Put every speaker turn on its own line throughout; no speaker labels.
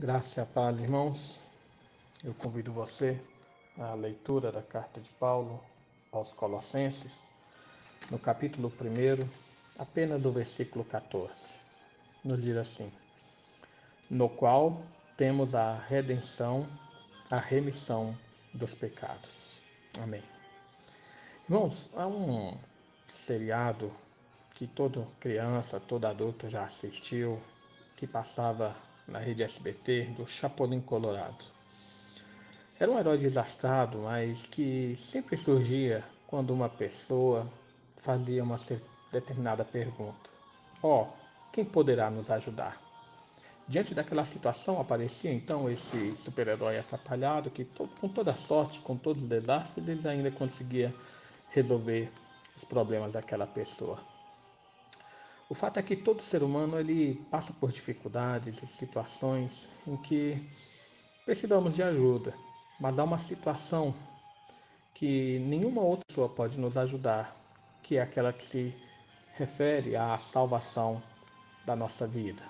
Graça e a paz, irmãos. Eu convido você à leitura da carta de Paulo aos Colossenses, no capítulo 1, apenas o versículo 14. Nos diz assim: no qual temos a redenção, a remissão dos pecados. Amém. Irmãos, há um seriado que toda criança, todo adulto já assistiu, que passava na rede SBT, do Chapolin Colorado. Era um herói desastrado, mas que sempre surgia quando uma pessoa fazia uma determinada pergunta. Quem poderá nos ajudar? Diante daquela situação aparecia então esse super-herói atrapalhado que com toda a sorte, com todos os desastres, ele ainda conseguia resolver os problemas daquela pessoa. O fato é que todo ser humano ele passa por dificuldades e situações em que precisamos de ajuda, mas há uma situação que nenhuma outra pessoa pode nos ajudar, que é aquela que se refere à salvação da nossa vida.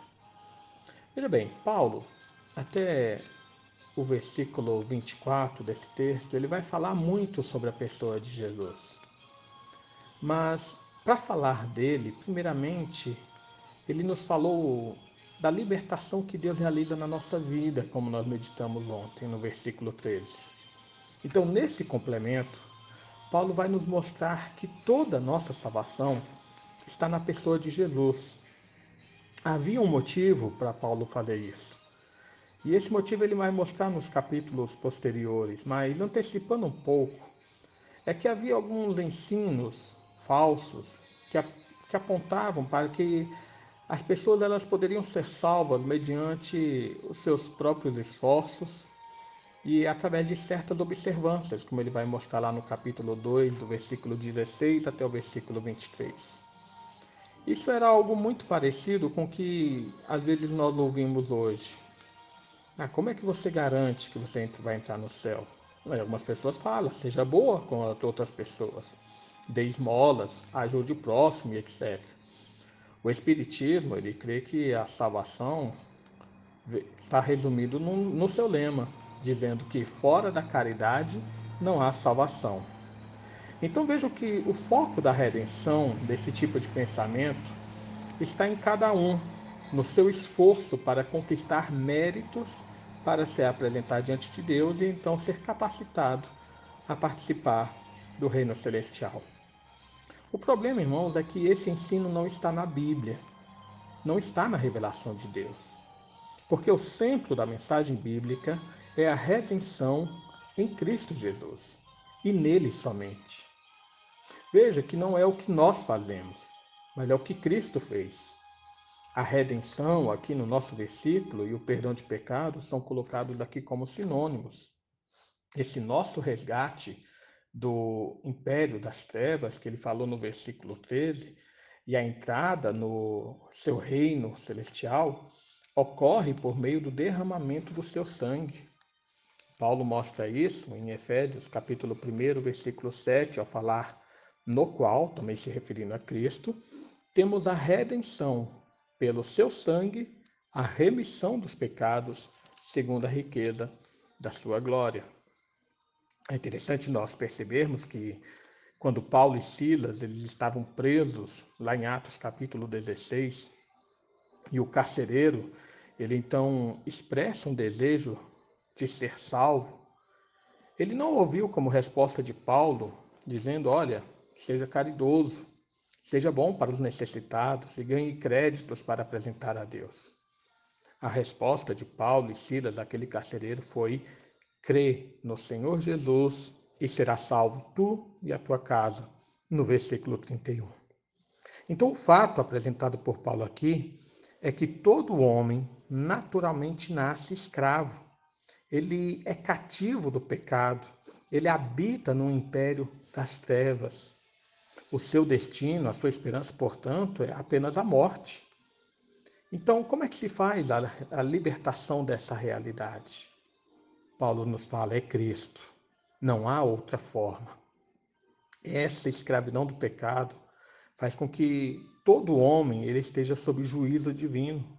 Veja bem, Paulo, até o versículo 24 desse texto, ele vai falar muito sobre a pessoa de Jesus. Mas, para falar dele, primeiramente, ele nos falou da libertação que Deus realiza na nossa vida, como nós meditamos ontem, no versículo 13. Então, nesse complemento, Paulo vai nos mostrar que toda a nossa salvação está na pessoa de Jesus. Havia um motivo para Paulo fazer isso. E esse motivo ele vai mostrar nos capítulos posteriores, mas antecipando um pouco, é que havia alguns ensinos falsos que apontavam para que as pessoas elas poderiam ser salvas mediante os seus próprios esforços e através de certas observâncias, como ele vai mostrar lá no capítulo 2, do versículo 16 até o versículo 23. Isso era algo muito parecido com o que às vezes nós ouvimos hoje. Como é que você garante que você vai entrar no céu? Algumas pessoas falam, seja boa com as outras pessoas, dê esmolas, ajude o próximo, etc. O Espiritismo, ele crê que a salvação está resumido no seu lema, dizendo que fora da caridade não há salvação. Então vejo que o foco da redenção desse tipo de pensamento está em cada um, no seu esforço para conquistar méritos para ser apresentado diante de Deus e então ser capacitado a participar do reino celestial. O problema, irmãos, é que esse ensino não está na Bíblia, não está na revelação de Deus. Porque o centro da mensagem bíblica é a redenção em Cristo Jesus e nele somente. Veja que não é o que nós fazemos, mas é o que Cristo fez. A redenção, aqui no nosso versículo, e o perdão de pecados são colocados aqui como sinônimos. Esse nosso resgate do império das trevas, que ele falou no versículo 13, e a entrada no seu reino celestial, ocorre por meio do derramamento do seu sangue. Paulo mostra isso em Efésios, capítulo 1, versículo 7, ao falar no qual, também se referindo a Cristo, temos a redenção pelo seu sangue, a remissão dos pecados, segundo a riqueza da sua glória. É interessante nós percebermos que quando Paulo e Silas eles estavam presos, lá em Atos capítulo 16, e o carcereiro, ele então expressa um desejo de ser salvo. Ele não ouviu como resposta de Paulo, dizendo, olha, seja caridoso, seja bom para os necessitados e ganhe créditos para apresentar a Deus. A resposta de Paulo e Silas, aquele carcereiro, foi, crê no Senhor Jesus e será salvo tu e a tua casa, no versículo 31. Então, o fato apresentado por Paulo aqui é que todo homem naturalmente nasce escravo. Ele é cativo do pecado, ele habita no império das trevas. O seu destino, a sua esperança, portanto, é apenas a morte. Então, como é que se faz a libertação dessa realidade? Paulo nos fala, é Cristo. Não há outra forma. Essa escravidão do pecado faz com que todo homem ele esteja sob juízo divino.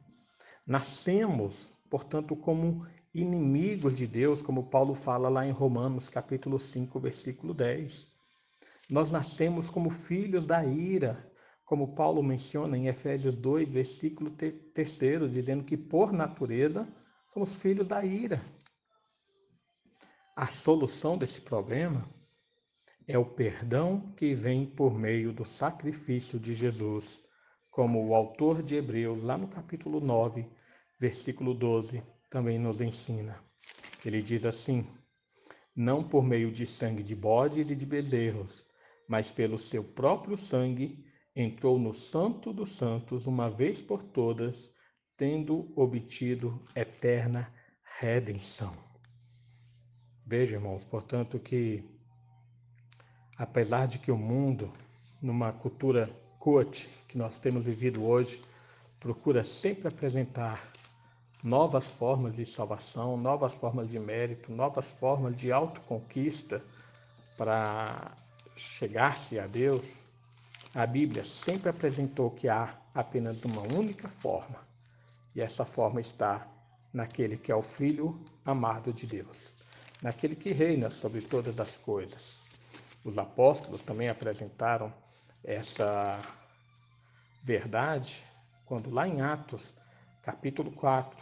Nascemos portanto, como inimigos de Deus, como Paulo fala lá em Romanos, capítulo 5, versículo 10. Nós nascemos como filhos da ira, como Paulo menciona em Efésios 2, versículo 3, dizendo que, por natureza, somos filhos da ira. A solução desse problema é o perdão que vem por meio do sacrifício de Jesus, como o autor de Hebreus, lá no capítulo 9, versículo 12, também nos ensina. Ele diz assim: não por meio de sangue de bodes e de bezerros, mas pelo seu próprio sangue, entrou no Santo dos Santos uma vez por todas, tendo obtido eterna redenção. Veja, irmãos, portanto, que apesar de que o mundo, numa cultura coach que nós temos vivido hoje, procura sempre apresentar novas formas de salvação, novas formas de mérito, novas formas de autoconquista para chegar-se a Deus, a Bíblia sempre apresentou que há apenas uma única forma, e essa forma está naquele que é o Filho amado de Deus, naquele que reina sobre todas as coisas. Os apóstolos também apresentaram essa verdade quando lá em Atos, capítulo 4,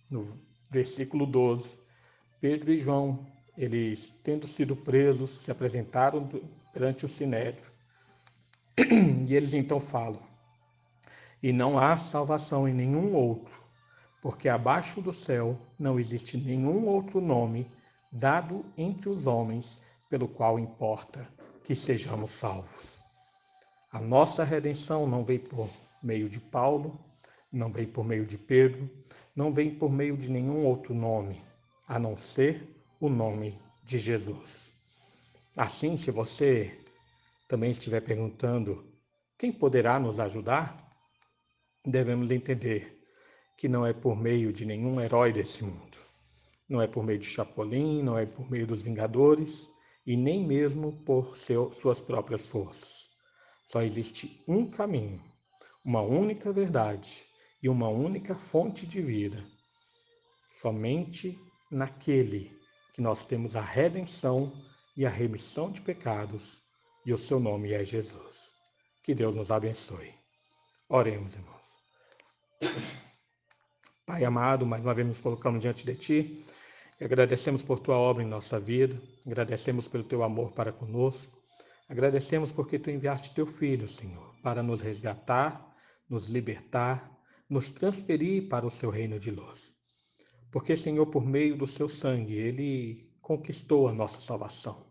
no versículo 12, Pedro e João, eles, tendo sido presos, se apresentaram perante o Sinédrio. E eles então falam: e não há salvação em nenhum outro, porque abaixo do céu não existe nenhum outro nome dado entre os homens pelo qual importa que sejamos salvos. A nossa redenção não vem por meio de Paulo, não vem por meio de Pedro, não vem por meio de nenhum outro nome, a não ser o nome de Jesus. Assim, se você também estiver perguntando quem poderá nos ajudar, devemos entender que não é por meio de nenhum herói desse mundo, não é por meio de Chapolin, não é por meio dos Vingadores e nem mesmo por suas próprias forças. Só existe um caminho, uma única verdade e uma única fonte de vida. Somente naquele que nós temos a redenção e a remissão de pecados, e o seu nome é Jesus. Que Deus nos abençoe. Oremos, irmãos. Pai amado, mais uma vez nos colocamos diante de Ti e agradecemos por Tua obra em nossa vida, agradecemos pelo Teu amor para conosco, agradecemos porque Tu enviaste Teu Filho, Senhor, para nos resgatar, nos libertar, nos transferir para o Seu reino de luz. Porque, Senhor, por meio do Seu sangue, Ele conquistou a nossa salvação.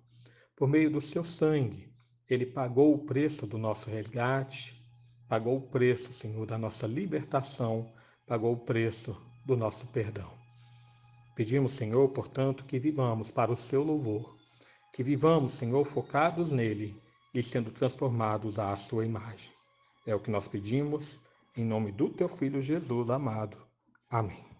Por meio do Seu sangue, Ele pagou o preço do nosso resgate, pagou o preço, Senhor, da nossa libertação, pagou o preço do nosso perdão. Pedimos, Senhor, portanto, que vivamos para o Seu louvor, que vivamos, Senhor, focados nele e sendo transformados à Sua imagem. É o que nós pedimos, em nome do Teu Filho Jesus amado. Amém.